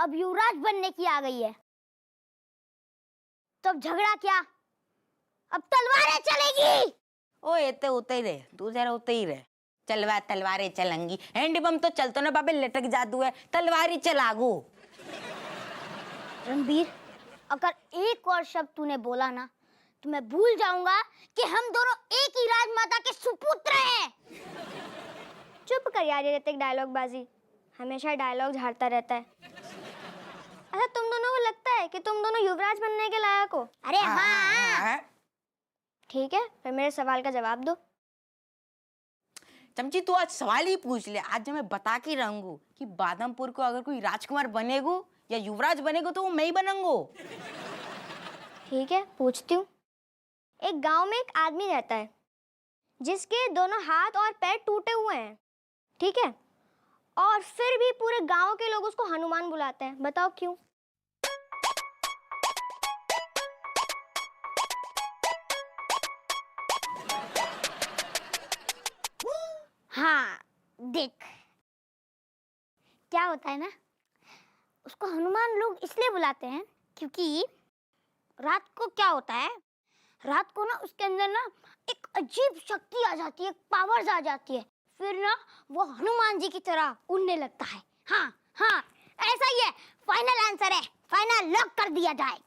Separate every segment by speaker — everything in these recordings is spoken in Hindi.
Speaker 1: अब युवराज बनने की आ गई है। तो अब झगड़ा क्या, अब तलवारें चलेगी।
Speaker 2: ओए ते उते ही रहे, तू जरा उते ही रहे। चलवा तलवारें चलेंगी, हैंड बम तो चलतो ना बाबे, लटक जादू है, तलवारी चलागो।
Speaker 1: रणबीर, अगर एक और शब्द तूने बोला ना तो मैं भूल जाऊंगा कि हम दोनों एक ही राजमाता के सुपुत्र हैं।
Speaker 3: चुप कर यार, ये ऋतिक डायलॉग बाजी हमेशा डायलॉग झाड़ता रहता है। अच्छा, तुम दोनों को लगता है कि तुम दोनों युवराज बनने के लायक हो?
Speaker 1: अरे हाँ।
Speaker 3: ठीक है, फिर मेरे सवाल का जवाब दो।
Speaker 2: चमची तू आज सवाल ही पूछ ले, आज मैं बता के रहूंगू कि बादमपुर को अगर कोई राजकुमार बनेगो या युवराज बनेगो तो वो मैं ही बनूंगो।
Speaker 3: ठीक है, पूछती हूँ। एक गांव में एक आदमी रहता है जिसके दोनों हाथ और पैर टूटे हुए हैं, ठीक है, और फिर भी पूरे गांव के लोग उसको हनुमान बुलाते हैं। बताओ क्यों?
Speaker 1: हाँ देख, क्या होता है ना, उसको हनुमान लोग इसलिए बुलाते हैं क्योंकि रात को क्या होता है, रात को ना उसके अंदर ना एक अजीब शक्ति आ जाती है, पावर्स आ जाती है, फिर ना वो हनुमान जी की तरह उड़ने लगता है। हाँ हाँ, ऐसा ही है। फाइनल आंसर है, फाइनल लॉक कर दिया जाए।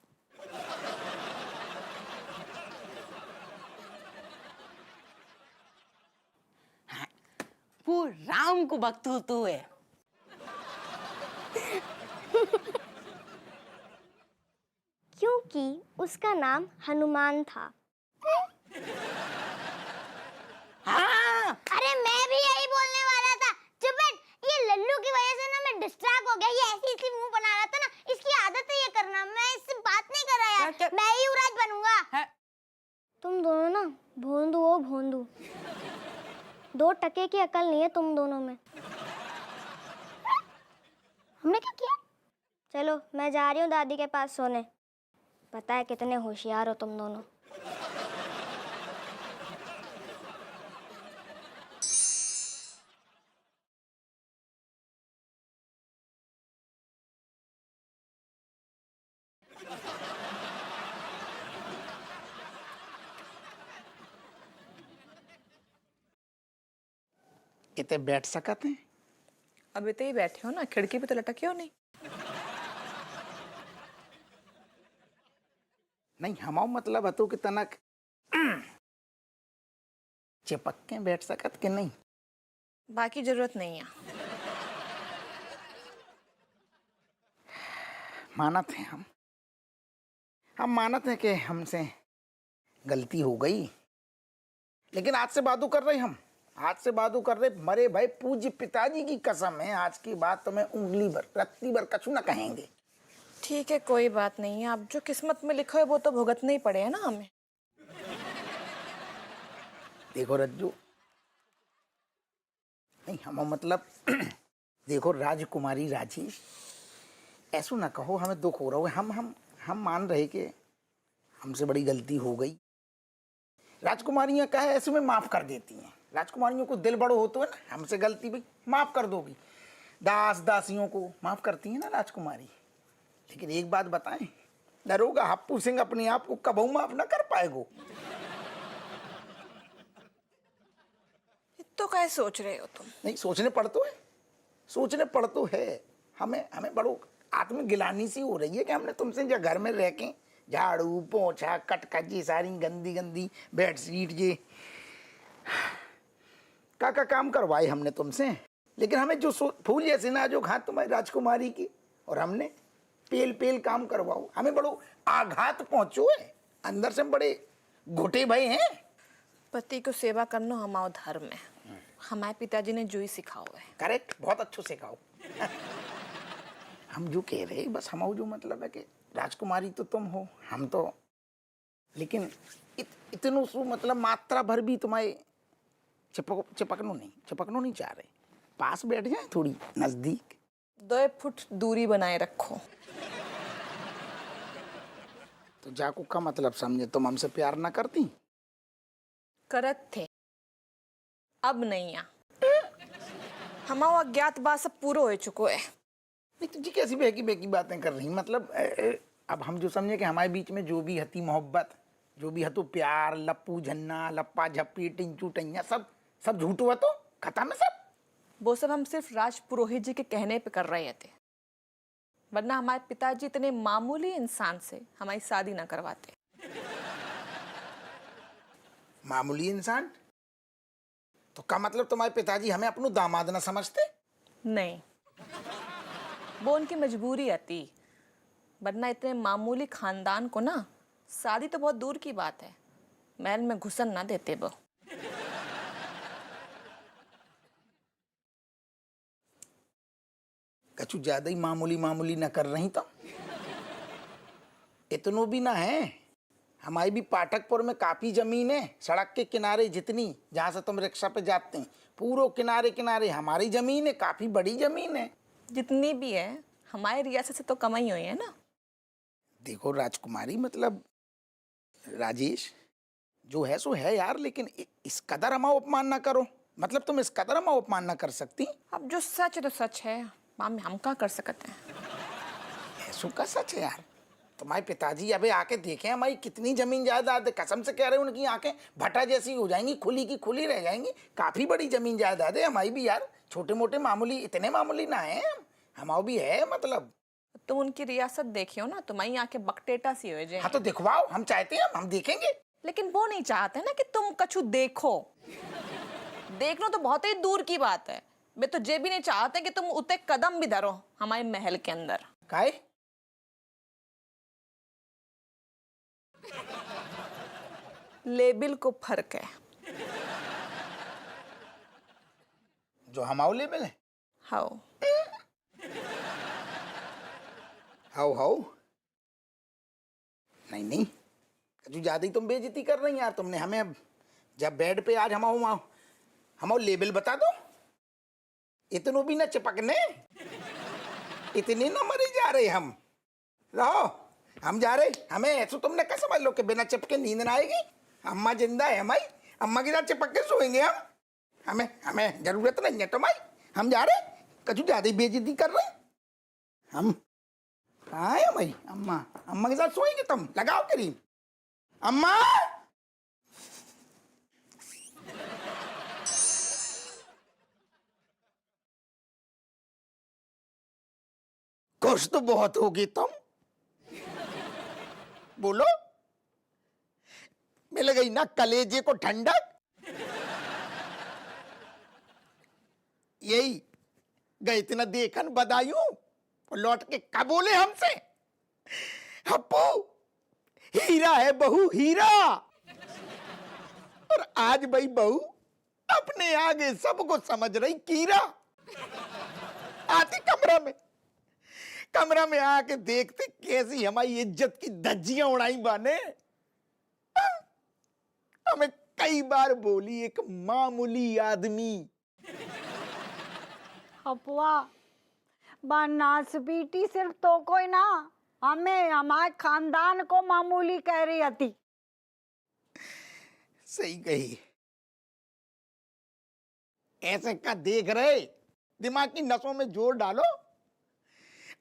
Speaker 2: वो राम को भक्त तू है।
Speaker 3: क्योंकि उसका नाम हनुमान था।
Speaker 2: हाँ।
Speaker 1: अरे मैं भी यही बोलने वाला था। चुप बैठ, ये लल्लू की वजह से ना मैं डिस्ट्रैक्ट हो गया। ये ऐसी इसलिए मुंह बना रहा था ना, इसकी आदत है ये करना। मैं इससे बात नहीं कर रहा यार, मैं ही युवराज बनूंगा।
Speaker 3: तुम दोनों ना भोंदू हो, भोंदू। 2 टके की अकल नहीं है तुम दोनों में।
Speaker 1: हमने क्या किया?
Speaker 3: चलो, मैं जा रही हूँ दादी के पास सोने। पता है कितने होशियार हो तुम दोनों।
Speaker 4: इतने बैठ सकते हैं?
Speaker 5: अभी तो ही बैठे हो ना, खिड़की पे तो लटके हो नहीं।
Speaker 4: नहीं, हमारा मतलब हतो कि तनक चिपक के बैठ सकत कि नहीं?
Speaker 5: बाकी जरूरत नहीं है।
Speaker 4: मानत हैं हम मानत हैं कि हमसे गलती हो गई, लेकिन आज से बातू कर रहे हम, आज से बातू कर रहे। मरे भाई पूज्य पिताजी की कसम है, आज की बात तो मैं उंगली भर रत्ती भर कछु ना कहेंगे।
Speaker 5: ठीक है, कोई बात नहीं है। अब जो किस्मत में लिखा है वो तो भुगतना ही पड़े है ना हमें।
Speaker 4: देखो रज्जू, नहीं हम मतलब देखो राजकुमारी राजेश, ऐसा ना कहो, हमें दुख हो रहा है। हम मान रहे कि हमसे बड़ी गलती हो गई। राजकुमारियां क्या है, ऐसे में माफ कर देती हैं। राजकुमारियों को दिल बड़ो होता है ना, हमसे गलती भाई माफ कर दोगी। दास दासियों को माफ करती है ना राजकुमारी। लेकिन एक बात बताएं, दरोगा हप्पू सिंह अपने आप को कबहू माफ ना कर पाएगो।
Speaker 5: तो क्या सोच रहे हो तुम?
Speaker 4: नहीं, सोचने पड़ तो है। हमें बड़ो आत्मगिलानी सी हो रही है कि हमने तुमसे जो घर में रह के झाड़ू पोछा कटकजी सारी गंदी गंदी बेडशीट ये का काम करवाए हमने तुमसे। लेकिन हमें जो फूल जैसे ना जो घात तुम्हारी राजकुमारी की, और हमने पेल पेल काम करवाओ, हमें बड़ो आघात पहुंचो है, अंदर से बड़े घुटे भय हैं।
Speaker 5: पति को सेवा करना हमारा धर्म है। हमारे पिताजी ने जो ही सिखाओ है।
Speaker 4: करेक्ट, बहुत अच्छो सिखाओ। हम जो कह रहे बस हमारा जो मतलब है कि राजकुमारी तो तुम हो, हम तो, लेकिन इतनो सु मतलब मात्रा भर भी तुम्हारे चिपकनो नहीं चाह रहे। पास बैठ जाए, थोड़ी नजदीक।
Speaker 5: 2 फुट दूरी बनाए रखो।
Speaker 4: तो जाको का मतलब समझे, तुम हमसे प्यार ना करती?
Speaker 5: करत थे, अब नहीं आ। हमारा अज्ञातवास सब पूरा हो चुको है।
Speaker 4: नहीं तुझी कैसी बेकी बेकी बातें कर रही मतलब अब हम जो समझे कि हमारे बीच में जो भी हती मोहब्बत, जो भी हतो प्यार, लप्पू झन्ना, लप्पा झप्पी, टिंचू टैया, सब सब झूठ हुआ तो खत्म है सब।
Speaker 5: वो सब हम सिर्फ राज पुरोहित जी के कहने पे कर रहे थे, वरना हमारे पिताजी इतने मामूली इंसान से हमारी शादी ना करवाते।
Speaker 4: मामूली इंसान? तो क्या मतलब तुम्हारे पिताजी हमें अपनो दामाद ना समझते?
Speaker 5: नहीं, वो उनकी मजबूरी आती, वरना इतने मामूली खानदान को ना शादी तो बहुत दूर की बात है, महल में घुसन ना देते वो।
Speaker 4: कछु ज्यादा ही मामूली मामूली ना कर रही तो इतनो भी ना है। हमारी भी पाठकपुर में काफी जमीन है, सड़क के किनारे जितनी, जहां से तुम रिक्शा पे जाते हैं, पूरो किनारे किनारे हमारी जमीन है, काफी बड़ी जमीन है।
Speaker 5: जितनी भी है हमारे रियासत से तो कम ही हुई है ना।
Speaker 4: देखो राजकुमारी, मतलब राजेश जो है सो है यार, लेकिन इस कदर हमारा अपमान ना करो। मतलब तुम इस कदर हमारा अपमान ना कर सकती।
Speaker 5: अब जो सच है तो सच है, माम हम क्या कर सकते हैं।
Speaker 4: ऐसो का सच है यार। तुम्हारे पिताजी अबे आके देखे हमारी कितनी जमीन जायदाद है, कसम से कह रहे हैं उनकी आंखें भट्टा जैसी हो जाएंगी, खुली की खुली रह जाएंगी। काफी बड़ी जमीन जायदाद है हमारी भी यार, छोटे मोटे मामूली, इतने मामूली ना है हमारा भी है। मतलब
Speaker 5: तुम उनकी रियासत देखियो ना, तुम्हारी आंखें बकटेटा सी हो जाए।
Speaker 4: हाँ तो दिखवाओ, हम चाहते हैं, हम देखेंगे।
Speaker 5: लेकिन वो नहीं चाहते ना कि तुम कछु देखो। देखना तो बहुत ही दूर की बात है, वे तो ये भी नहीं चाहते कि तुम उतने कदम भी धरो हमारे महल के अंदर।
Speaker 4: काहे?
Speaker 5: लेबिल को फर्क है।
Speaker 4: जो हमाओ लेवल है।
Speaker 5: हाउ
Speaker 4: हाउ हाउ नहीं नहीं, जो ज्यादा ही तुम बेइज्जती कर रही यार। तुमने हमें अब जब बेड पे आज हमाओ लेवल बता दो। इतनो भी ना चिपकने, इतने ना मरे जा रहे हम। रहो, हम जा रहे। हमें ऐसा तुमने क्या समझ लो कि बिना चिपके नींद ना आएगी? अम्मा जिंदा है हमारी, अम्मा के साथ चिपक के सोएंगे हम। हमें जरूरत नहीं है तुम्हारी, हम जा रहे। कछु ज्यादा ही बेइज्जती कर रहे हम। कहाँ है हमारी अम्मा? अम्मा के साथ सोएंगे तुम? लगाओ करीम। अम्मा खुश तो बहुत होगी तुम, बोलो। मिल गई ना कलेजे को ठंडक। यही गए थे ना देखन बदायूं, और लौट के कब बोले हमसे, हप्पू हीरा है बहू हीरा। और आज भाई बहू अपने आगे सबको समझ रही कीरा। आती कमरा में आके देखते कैसी हमारी इज्जत की धज्जियां उड़ाई बाने। हमें कई बार बोली एक मामूली आदमी।
Speaker 6: अफवा बनास बेटी सिर्फ तो कोई ना, हमें हमारे खानदान को मामूली कह रही थी।
Speaker 4: सही कही। ऐसे का देख रहे, दिमाग की नसों में जोर डालो।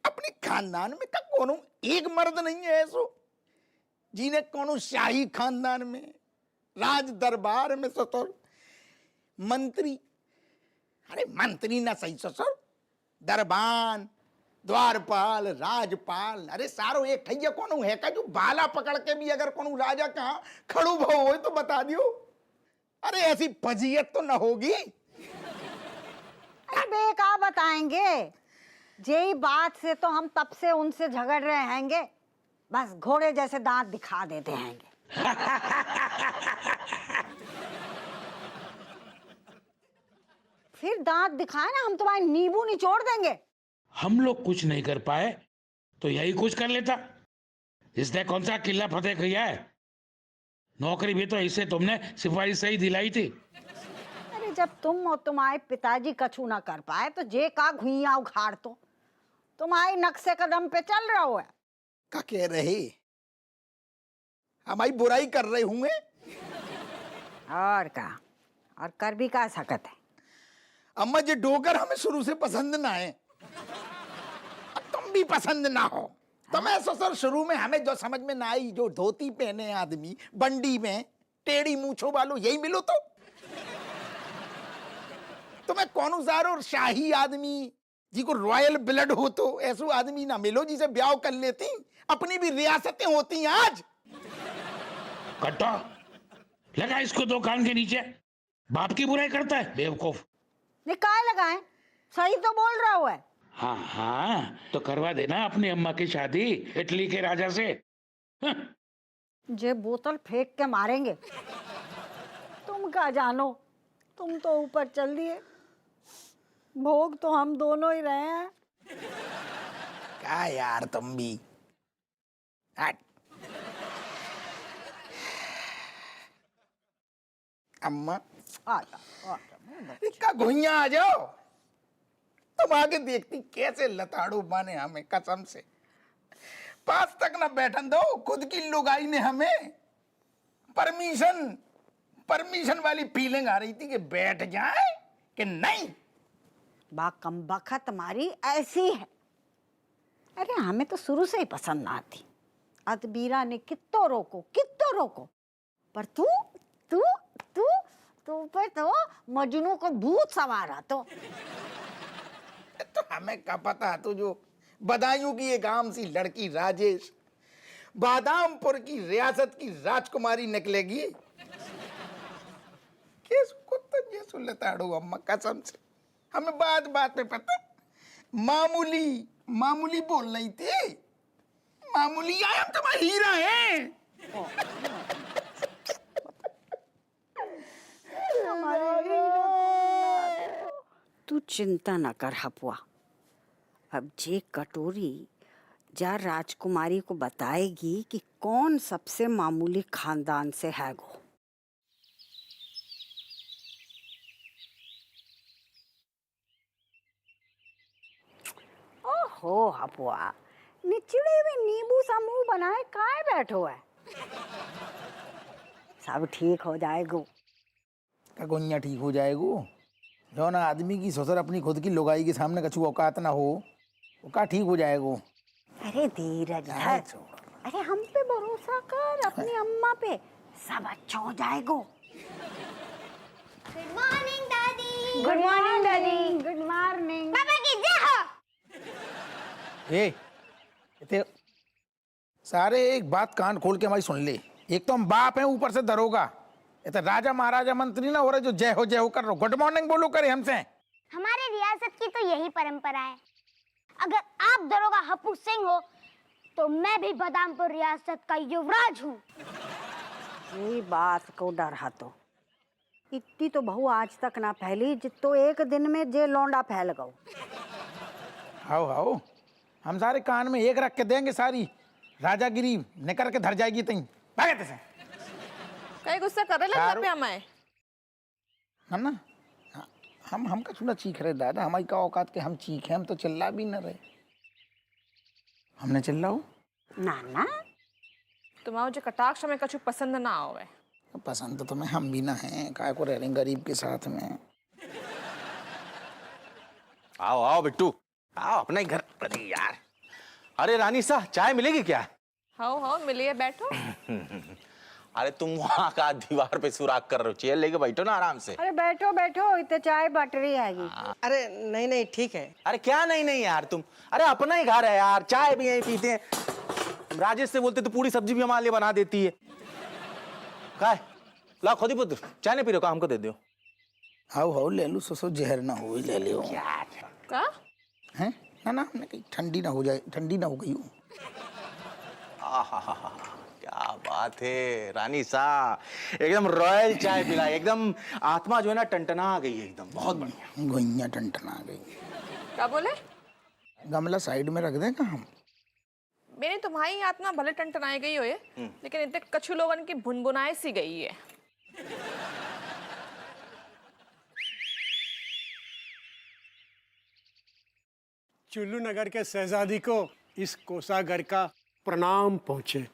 Speaker 4: अपने खानदान में का कोनो एक मर्द नहीं है ऐसो जिन्हें कोनो शाही खानदान में, राज दरबार में ससुर मंत्री, अरे मंत्री ना सही ससुर, दरबान, द्वारपाल, राजपाल, अरे सारो एक ठैया कोनो है का जो बाला पकड़ के भी अगर कोनो राजा कहा खड़ू भाव हो तो बता दियो। अरे ऐसी फजीयत तो ना होगी।
Speaker 6: अरे बेका बताएंगे, यही बात से तो हम तब से उनसे झगड़ रहे हैंगे, बस घोड़े जैसे दांत दिखा देते हैंगे। फिर दांत दिखाए ना, हम तुम्हारे नींबू निचोड़ देंगे।
Speaker 7: हम लोग कुछ नहीं कर पाए तो यही कुछ कर लेता। इसने कौन सा किला फतेह किया है? नौकरी भी तो इससे तुमने सिपाही से ही दिलाई थी।
Speaker 6: अरे जब तुम और तुम्हारे पिताजी कछु ना कर पाए तो जे का घुइया उखाड़ तो तुम्हारे नक्शे कदम पे चल रहा हो है।
Speaker 4: क्या कह रहे? हमारी बुराई कर रहे होंगे।
Speaker 6: और का, और कर भी का सकत है।
Speaker 4: अम्मा जी डोकर हमें शुरू से पसंद ना है। भी पसंद ना हो तो मैं ससुर शुरू में हमें जो समझ में ना आई, जो धोती पहने आदमी बंडी में टेढ़ी मूछों वालों यही मिलो तो मैं कौन जार और शाही आदमी जी को रॉयल ब्लड हो तो ऐसो आदमी ना मिलो जिसे ब्याह कर लेती, अपनी भी रियासतें होती आज।
Speaker 7: कट्टा लगा इसको दो कान के नीचे, बाप की बुराई करता है बेवकूफ।
Speaker 6: निकाल लगाए, सही तो बोल रहा हुआ है।
Speaker 7: हाँ हाँ तो करवा देना अपनी अम्मा की शादी इटली के राजा से। हाँ।
Speaker 6: जे बोतल फेंक के मारेंगे। तुम क्या जानो, तुम तो ऊपर चल दिए, भोग तो हम दोनों ही रहे हैं।
Speaker 4: क्या यार तुम भी हट। अम्मा इसका घुइया आ जाओ, तुम आगे देखती कैसे लताड़ू बाने हमें, कसम से पास तक ना बैठन दो। खुद की लुगाई ने हमें परमिशन वाली फीलिंग आ रही थी कि बैठ जाए कि नहीं।
Speaker 6: कम बखत तुम्हारी ऐसी है। अरे हमें तो शुरू से ही पसंद ना आती। अदबीरा ने कितो रोको, पर तू तू तू तू पे तो मजनू को भूत सवारा तो
Speaker 4: हमें क्या पता, तो जो बदायूं की एक आम सी लड़की राजेश बादामपुर की रियासत की राजकुमारी निकलेगी। कैसे लताड़ो अम्मा, कसम से हमें बात पे पता, मामूली बोल रही थी, मामूली आया हम तुम्हारा हीरा है।
Speaker 6: तू चिंता न कर हपुआ, अब जे कटोरी जा राजकुमारी को बताएगी कि कौन सबसे मामूली खानदान से है गो। ओहो हपुआ, निचड़े में नींबू सा मुंह बनाए काहे बैठो है। सब ठीक हो जाएगो।
Speaker 4: का गोइया ठीक हो जाएगो, जो ना आदमी की ससुर अपनी खुद की लुगाई के सामने कछु औकात ना हो, वो का ठीक हो जाएगो।
Speaker 6: अरे धीरज धर, अरे हम पे भरोसा कर, अपनी अम्मा पे, सब अच्छा हो जाएगो।
Speaker 3: गुड मॉर्निंग दादी।
Speaker 6: गुड मॉर्निंग दादी। Good morning.
Speaker 3: पापा की जय हो।
Speaker 4: इतने सारे एक बात कान खोल के हमारी सुन ले, एक तो हम बाप हैं, ऊपर से दरोगा, इतना राजा महाराजा मंत्री ना हो रहे जो जय हो कर रहे। गुड मॉर्निंग बोलो करे हमसे।
Speaker 1: हमारे रियासत की तो यही परंपरा है। अगर आप दरोगा हप्पू सिंह हो तो मैं भी बादामपुर रियासत का युवराज हूँ।
Speaker 6: यही बात को डर हा तो इतनी तो बहू आज तक ना फैली जितो एक दिन में जे लौंडा फैल गओ।
Speaker 4: हाओ हम सारे कान में एक रख के देंगे, सारी राजागिरी निकर के धर जाएगी। तई भागते से
Speaker 5: कई गुस्सा कर रहे लगता पे हमारे
Speaker 4: ना हम का छुना चीख रहे दादा, हमारी का औकात के हम चीखे, हम तो चिल्ला भी न रहे। हमने चिल्लाओ
Speaker 6: ना
Speaker 5: तुम्हारा जो कटाक्ष में कछु पसंद ना आवे।
Speaker 4: पसंद तो तुम्हें हम भी ना हैं, काय को रह रहे गरीब के साथ में।
Speaker 8: आओ बिट्टू, आओ अपना ही घर। अरे यार, अरे रानी साहब चाय मिलेगी क्या?
Speaker 5: हाँ मिलिए, बैठो।
Speaker 8: अरे तुम वहाँ का दीवार पे सुराख कर रहे हो, चेयर लेके बैठो ना आराम से।
Speaker 6: अरे बैठो इतने चाय बट रही आएगी।
Speaker 9: अरे नहीं ठीक है।
Speaker 8: अरे क्या नहीं यार तुम, अरे अपना ही घर है यार, चाय भी यहीं पीते हैं। राजेश से बोलते तो पूरी सब्जी भी हमारे लिए बना देती है। काय ला खुद ही पुत्र, चाय नहीं पी रहे हो, हमको दे दो।
Speaker 4: हाउ ले लो, ससुर जहर ना हो ले लियो।
Speaker 5: का
Speaker 4: हैं ना हमने कहीं ठंडी ना हो जाए, ठंडी ना हो गई हो।
Speaker 8: क्या बात है रानी साहब, एकदम रॉयल चाय पिलाई, एकदम आत्मा जो है ना टनटना गई है, एकदम बहुत बढ़िया।
Speaker 4: गोइया टनटना गई।
Speaker 5: क्या बोले?
Speaker 4: गमला साइड में रख देगा हम।
Speaker 5: मेरी तुम्हारी आत्मा भले टनटनाई गई हो ये, लेकिन इतने कछु लोगन की भुनभुनाई सी गई है।
Speaker 10: चुल्लू नगर के शहजादी को इस कोषागर का प्रणाम पहुंचे।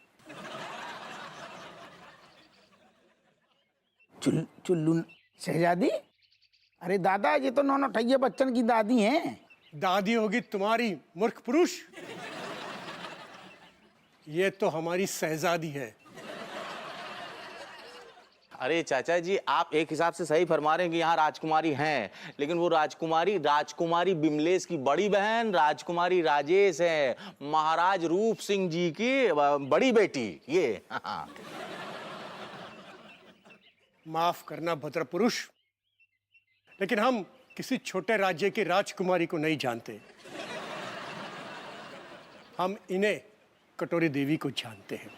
Speaker 4: चुल्लू शहजादी, अरे दादा ये तो नौनो ठैये बच्चन की दादी हैं,
Speaker 10: दादी होगी तुम्हारी मूर्ख पुरुष। ये तो हमारी शहजादी है।
Speaker 8: अरे चाचा जी, आप एक हिसाब से सही फरमा रहे हैं कि यहाँ राजकुमारी हैं, लेकिन वो राजकुमारी बिमलेश की बड़ी बहन राजकुमारी राजेश है, महाराज रूप सिंह जी की बड़ी बेटी ये।
Speaker 10: माफ करना भद्र पुरुष, लेकिन हम किसी छोटे राज्य की राजकुमारी को नहीं जानते। हम इन्हें कटोरी देवी को जानते हैं,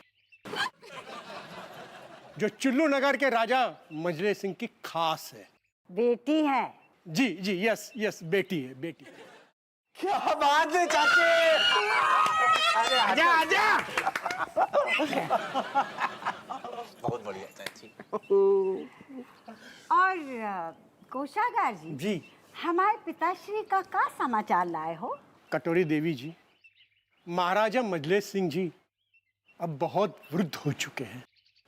Speaker 10: जो चुल्लू नगर के राजा मजले सिंह की खास है।
Speaker 6: बेटी है।
Speaker 10: जी जी, यस यस, बेटी है, बेटी।
Speaker 8: क्या बात है चाचे। अरे
Speaker 4: आजा आजा।
Speaker 8: बहुत बढ़िया चाची।
Speaker 6: और कोषागार जी,
Speaker 10: जी,
Speaker 6: हमारे पिताश्री का क्या समाचार लाए हो?
Speaker 10: कटोरी देवी जी, महाराजा मजले सिंह जी अब बहुत वृद्ध हो चुके हैं,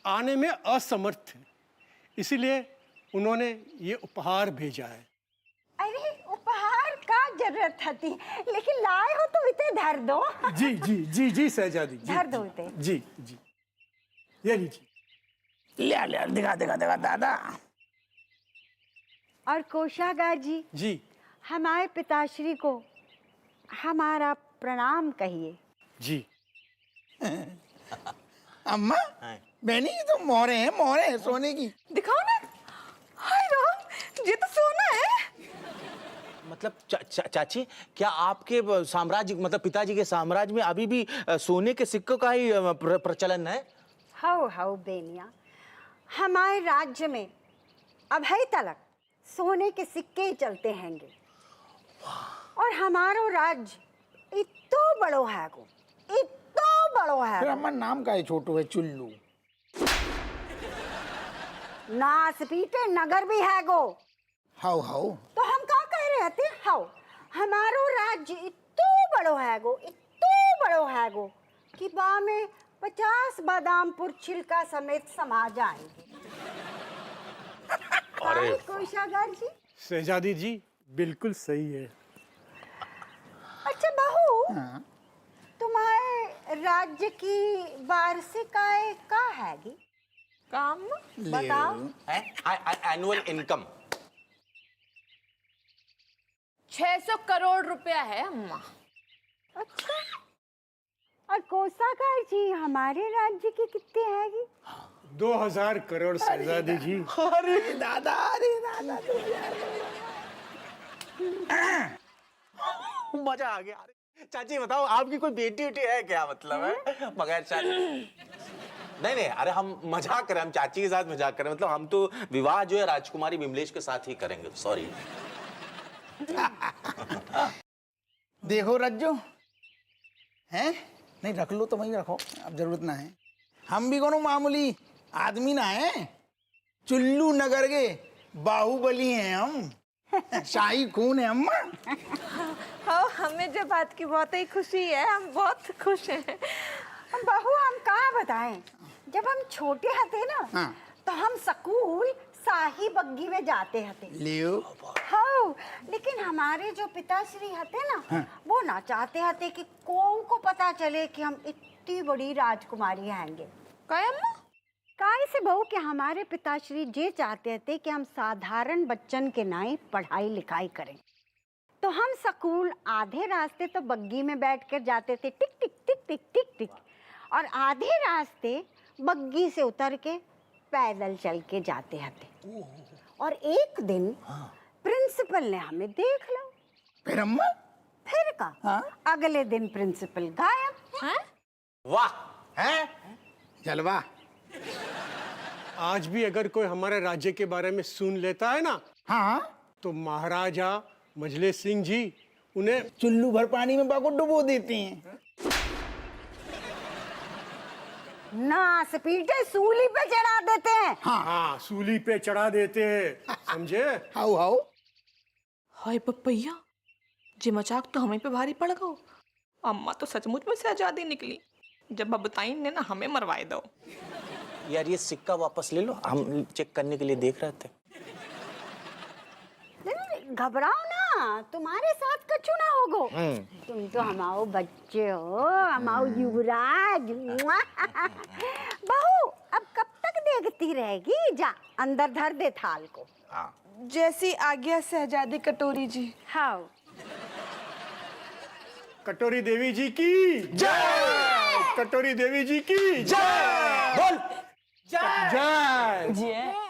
Speaker 10: आने में असमर्थ थे, इसीलिए उन्होंने ये उपहार भेजा है।
Speaker 6: अरे उपहार का जरूरत थी, लेकिन लाए हो तो इतने धर दो।
Speaker 10: जी जी जी जी शहजादी जी,
Speaker 6: धर दो इतने।
Speaker 10: जी जी, ये लीजिए।
Speaker 4: ले दिखा दिखा दिखा दादा।
Speaker 6: और कोषागार जी,
Speaker 10: जी
Speaker 6: हमारे पिताश्री को हमारा प्रणाम कहिए।
Speaker 10: जी।
Speaker 4: अम्मा बहनी, ये तो मोहरे हैं सोने की।
Speaker 5: दिखाओ ना। हाय राम, ये तो सोना है।
Speaker 8: मतलब चाची, क्या आपके साम्राज्य मतलब पिताजी के साम्राज्य में अभी भी सोने के सिक्कों का ही प्रचलन है?
Speaker 6: हाउ बेनिया, हमारे राज्य में अभी तक सोने के सिक्के ही चलते हैंगे। और हमारो राज्य इतो बड़ो है गो, इतो बड़ो है।
Speaker 4: फिर अम्मा नाम का है छोटू है चुल्लू।
Speaker 6: नास पीटे नगर भी है गो।
Speaker 4: हाउ
Speaker 6: तो हम क्या कह रहे थे? हाउ हमारो राज्य इतो बड़ो है गो, इतो बड़ो है गो कि बा में 50 बादामपुर छिलका समेत समा जाएंगे।
Speaker 8: अरे
Speaker 6: कोषागार जी।
Speaker 10: शहजादी जी बिल्कुल सही है।
Speaker 6: अच्छा बहू, तुम्हारे राज्य की वार्षिक आय का हैगी?
Speaker 5: काम
Speaker 6: बताओ।
Speaker 8: एनुअल इनकम
Speaker 5: 600 करोड़ रुपया है अम्मा।
Speaker 6: अच्छा, और कोषागार जी हमारे राज्य की कितनी हैगी?
Speaker 10: 2000 करोड़ शहजादी जी।
Speaker 4: अरे दादा
Speaker 8: मजा आ गया। चाची बताओ, आपकी कोई बेटी उटी है क्या? मतलब है बगैर शादी? नहीं, अरे हम मजाक करें, हम चाची के साथ मजाक करें। मतलब हम तो विवाह जो है राजकुमारी बिमलेश के साथ ही करेंगे। सॉरी।
Speaker 4: देखो रज्जो हैं, नहीं रख लो तो वहीं रखो, अब जरूरत ना है। हम भी कोनो मामूली आदमी ना है, चुल्लू नगर के बाहुबली हैं हम। शाही खून है अम्मा।
Speaker 5: हाँ, हमें जो बात की बहुत ही खुशी है, हम बहुत खुश हैं।
Speaker 6: बहू हम कहाँ बताएं, जब हम छोटे हते ना,
Speaker 4: हाँ।
Speaker 6: तो हम स्कूल शाही बग्गी में जाते हते।
Speaker 4: लियो
Speaker 6: हाँ, लेकिन हमारे जो पिताश्री हते ना, वो ना चाहते हते कि को पता चले कि हम इतनी बड़ी राजकुमारी हैंगे।
Speaker 5: क्या अम्मा?
Speaker 6: काय से बहू कि हमारे पिताश्री ये चाहते थे कि हम साधारण बच्चन के नाई पढ़ाई लिखाई करें। तो हम स्कूल आधे रास्ते तो बग्गी में बैठ कर जाते थे, टिक टिक टिक टिक टिक टिक, और आधे रास्ते बग्गी से उतर के पैदल चल के जाते थे। और एक दिन प्रिंसिपल ने हमें देख लो।
Speaker 4: फिर अम्मा?
Speaker 6: फिर का अगले दिन प्रिंसिपल गायब।
Speaker 8: वाह
Speaker 4: हैं? जलवा।
Speaker 10: आज भी अगर कोई हमारे राज्य के बारे में सुन लेता है ना,
Speaker 4: हाँ,
Speaker 10: तो महाराजा मजले सिंह जी उन्हें
Speaker 4: चुल्लू भर पानी में बाको डुबो देते हैं।
Speaker 6: नास पीटे सूली पे चढ़ा देते हैं।
Speaker 10: हाँ सूली पे चढ़ा देते हैं, समझे?
Speaker 4: हाउ
Speaker 5: हाय पपैया, जे मजाक तो हमें पे भारी पड़ गो। अम्मा तो सचमुच में शहजादी निकली। जब बबताइन ने ना हमें मरवाए दो।
Speaker 8: यार, ये सिक्का वापस ले लो, हम चेक करने के लिए देख रहे थे।
Speaker 6: घबराओ ना, हाँ तुम्हारे साथ कछु ना होगो। तुम तो हमाओ बच्चे हो, हमाओ युवराज। बहू अब कब तक देखती रहेगी? जा अंदर धर दे थाल को।
Speaker 5: जैसी आज्ञा शहजादी कटोरी जी।
Speaker 6: हाँ
Speaker 10: कटोरी देवी जी की जय। कटोरी देवी जी की जय। बोल जय।